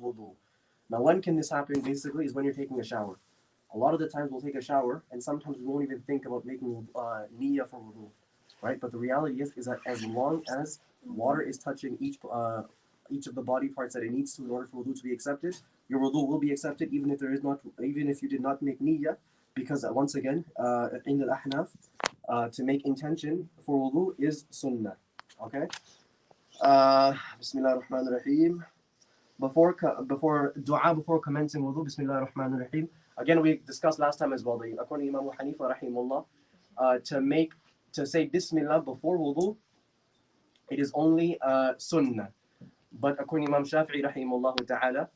wudu. Now, when can this happen? Basically, is when you're taking a shower. A lot of the times we'll take a shower, and sometimes we won't even think about making niyyah for wudu, right? But the reality is that as long as water is touching each of the body parts that it needs to in order for wudu to be accepted, your wudu will be accepted, even if there is not, even if you did not make niyyah, because once again, in the ahnaf, to make intention for wudu is sunnah. Okay. Bismillah ar-Rahman ar-Rahim. Before dua, before commencing wudu, Bismillah ar-Rahman ar-Rahim. Again, we discussed last time as well, that according to Imam Hanifa rahimullah, to say Bismillah before wudu, it is only sunnah. But according to Imam Shafi'i rahimullah ta'ala,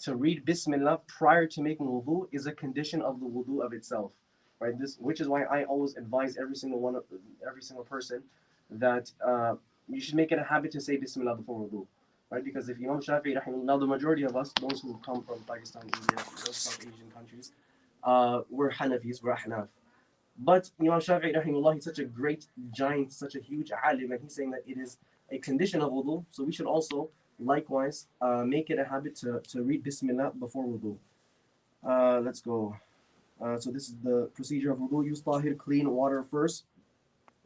to read Bismillah prior to making wudu is a condition of the wudu of itself, right? This, which is why I always advise every single person that you should make it a habit to say Bismillah before wudu, right? Because if Imam Shafi'i rahimahullah, now the majority of us, those who come from Pakistan, India, those South Asian countries, we're Hanafis, we're Ahnaf. But Imam Shafi'i rahimahullah, he's such a great giant, such a huge alim, and he's saying that it is a condition of wudu, so we should also likewise make it a habit to read Bismillah before wudu. Let's go. So this is the procedure of wudu. Use tahir, clean water first.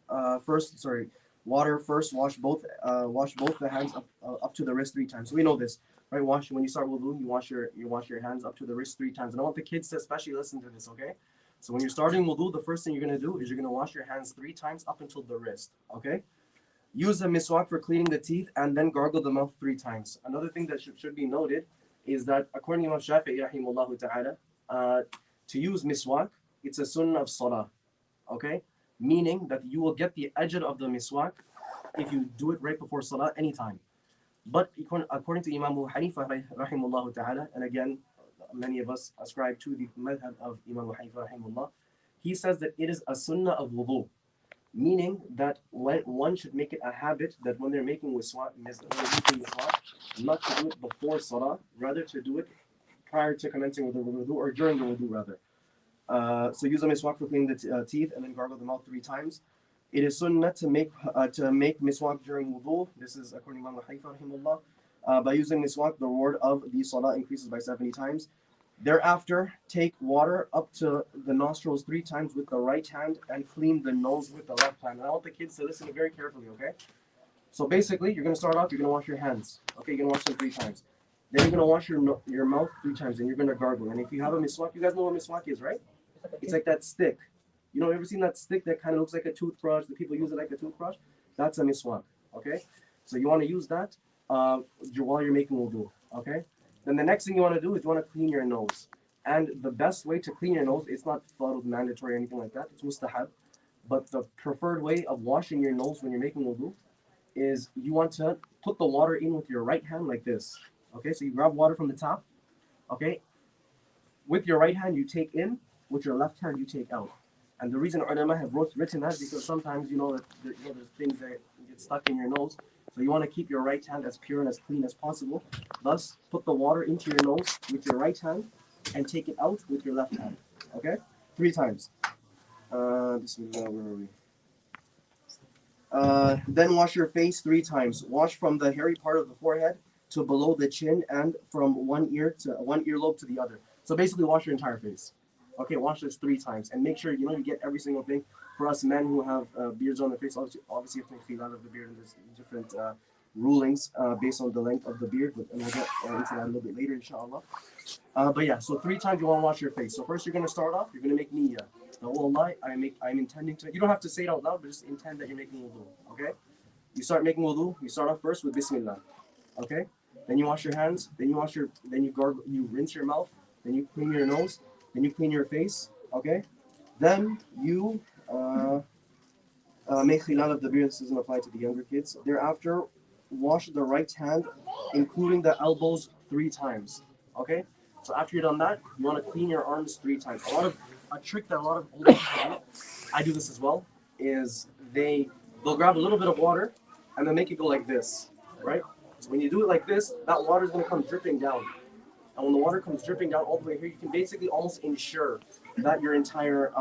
Water first. Wash both the hands up to the wrist 3 times. So we know this, right? When you start wudu, you wash your hands up to the wrist 3 times. And I want the kids to especially listen to this, okay? So when you're starting wudu, the first thing you're gonna do is you're gonna wash your hands 3 times up until the wrist, okay? Use a miswak for cleaning the teeth and then gargle the mouth 3 times. Another thing that should be noted is that according to Imam Shafi'i rahimahullah ta'ala, to use miswak, it's a sunnah of salah, okay? Meaning that you will get the ajr of the miswak if you do it right before salah anytime. But according to Imam Hanifa rahimahullah ta'ala, and again, many of us ascribe to the madhab of Imam Hanifa rahimahullah, he says that it is a sunnah of wudu. Meaning that one should make it a habit that when they're making miswak, not to do it before salah, rather to do it prior to commencing with the wudu, or during the wudu rather. So use a miswak for cleaning the teeth and then gargle the mouth 3 times. It is sunnah to make miswak during wudu. This is according to Imam Hanifa rahimahullah. By using miswak, the reward of the salah increases by 70 times. Thereafter, take water up to the nostrils 3 times with the right hand and clean the nose with the left hand. And I want the kids to listen very carefully, okay? So basically, you're going to start off, you're going to wash your hands. Okay, you're going to wash them 3 times. Then you're going to wash your mouth 3 times, and you're going to gargle. And if you have a miswak, you guys know what miswak is, right? It's like that stick. You know, ever seen that stick that kind of looks like a toothbrush? The people use it like a toothbrush? That's a miswak, okay? So you want to use that while you're making wudu, okay? Then the next thing you want to do is you want to clean your nose. And the best way to clean your nose, it's not mandatory or anything like that, it's mustahab. But the preferred way of washing your nose when you're making wudu is you want to put the water in with your right hand like this. Okay, so you grab water from the top, okay? With your right hand you take in, with your left hand you take out. And the reason ulama have written that is because sometimes there's things that get stuck in your nose. So you want to keep your right hand as pure and as clean as possible. Thus, put the water into your nose with your right hand and take it out with your left hand. Okay? 3 times. Bismillah, where are we? Then wash your face 3 times. Wash from the hairy part of the forehead to below the chin and from one earlobe to the other. So basically wash your entire face. Okay, wash this 3 times and make sure you get every single thing. For us men who have beards on the face, obviously you have to make out of the beard, and there's different rulings based on the length of the beard, and we'll get into that a little bit later, inshallah. But yeah, so 3 times you want to wash your face. So first you're going to start off, you're going to make niyyah. Now, wallahi, I'm intending to, you don't have to say it out loud, but just intend that you're making wudu, okay? You start making wudu, you start off first with bismillah, okay? Then you wash your hands, then you gargle, you rinse your mouth, then you clean your nose, then you clean your face, okay? Then you make khilal of the beard. This doesn't apply to the younger kids. Thereafter, wash the right hand, including the elbows 3 times, okay? So after you've done that, you want to clean your arms 3 times. A trick that a lot of older people do, I do this as well, is they'll grab a little bit of water and then make it go like this, right? So when you do it like this, that water is going to come dripping down. And when the water comes dripping down all the way here, you can basically almost ensure that your entire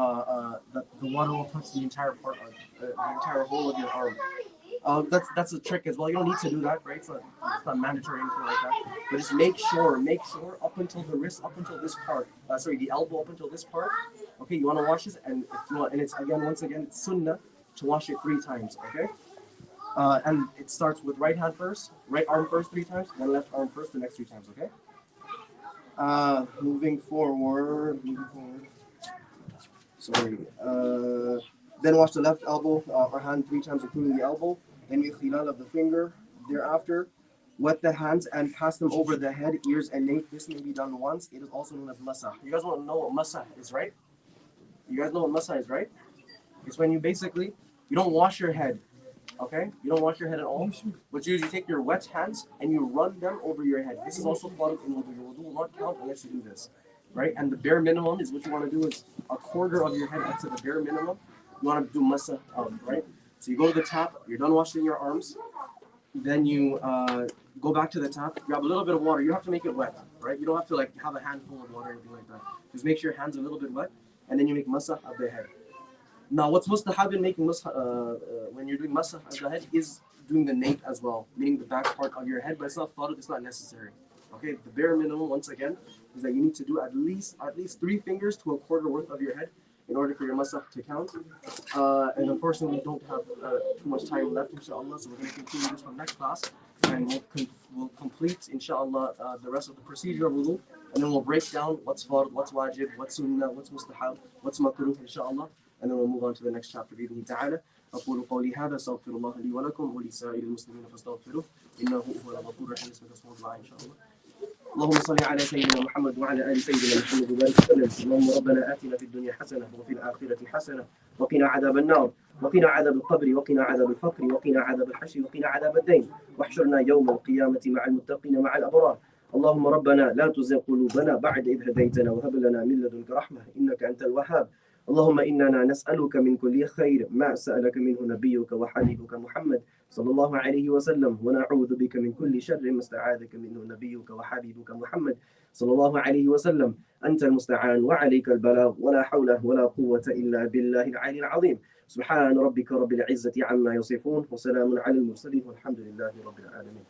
that the water will touch the entire part, the entire whole of your arm. That's a trick as well. You don't need to do that, right? It's not mandatory or anything like that. But just make sure up until the wrist, up until this part. Sorry, the elbow up until this part. Okay, you want to wash this, and if you want, and it's again, once again, it's sunnah to wash it 3 times. Okay, and it starts with right hand first, right arm first 3 times, then left arm first the next 3 times. Okay. Moving forward. Sorry. Then wash the left elbow or hand 3 times, including the elbow. Then the khilal of the finger. Thereafter, wet the hands and pass them over the head, ears, and nape. This may be done once. It is also known as masah. You guys want to know what masah is, right? You guys know what masah is, right? It's when you basically, you don't wash your head, okay? You don't wash your head at all. What you do is you take your wet hands and you run them over your head. This is also followed in wudu. Your wudu will not count unless you do this, right? And the bare minimum is what you want to do is a quarter of your head up to the bare minimum. You want to do masah, right? So you go to the tap, you're done washing your arms, then you go back to the tap, grab a little bit of water. You have to make it wet, right? You don't have to like have a handful of water or anything like that. Just make sure your hands are a little bit wet, and then you make masah of the head. Now, what's mustahab in making masah, when you're doing masah of the head is doing the nape as well, meaning the back part of your head, but it's not thought of, it's not necessary. Okay, the bare minimum, once again, is that you need to do at least 3 fingers to a quarter worth of your head in order for your masah to count. And unfortunately, we don't have too much time left, inshallah, so we're going to continue this from next class, and we'll complete, inshallah, the rest of the procedure of wudu, and then we'll break down what's fard, what's wajib, what's sunnah, what's mustahab, what's makruh, inshallah, and then we'll move on to the next chapter, بإذن تعالى. أقول قولي هذا أستغفر الله لي ولكم ولسائر المسلمين فاستغفروه إنه هو الغفور الرحيم. بسم الله إن شاء الله. اللهم صل على سيدنا محمد وعلى ال سيدنا محمد وبارك وسلم. اللهم ربنا آتنا في الدنيا حسنه وفي الآخرة حسنه وقنا عذاب النار وقنا عذاب القبر وقنا عذاب الفقر وقنا عذاب الحشر وقنا عذاب الدين واحشرنا يوم القيامة مع المتقين مع الأبرار. اللهم ربنا لا تزغ قلوبنا بعد إذ هديتنا وهب لنا من لدنك رحمة إنك أنت الوهاب. اللهم إننا نسألك من كل خير ما سألك منه نبيك وحبيبك محمد صلى الله عليه وسلم ونعوذ بك من كل شر ما استعاذك منه نبيك وحبيبك محمد صلى الله عليه وسلم. أنت المستعان وعليك البلاغ ولا حول ولا قوة إلا بالله العلي العظيم. سبحان ربك رب العزة عما يصفون وسلام على المرسلين والحمد لله رب العالمين.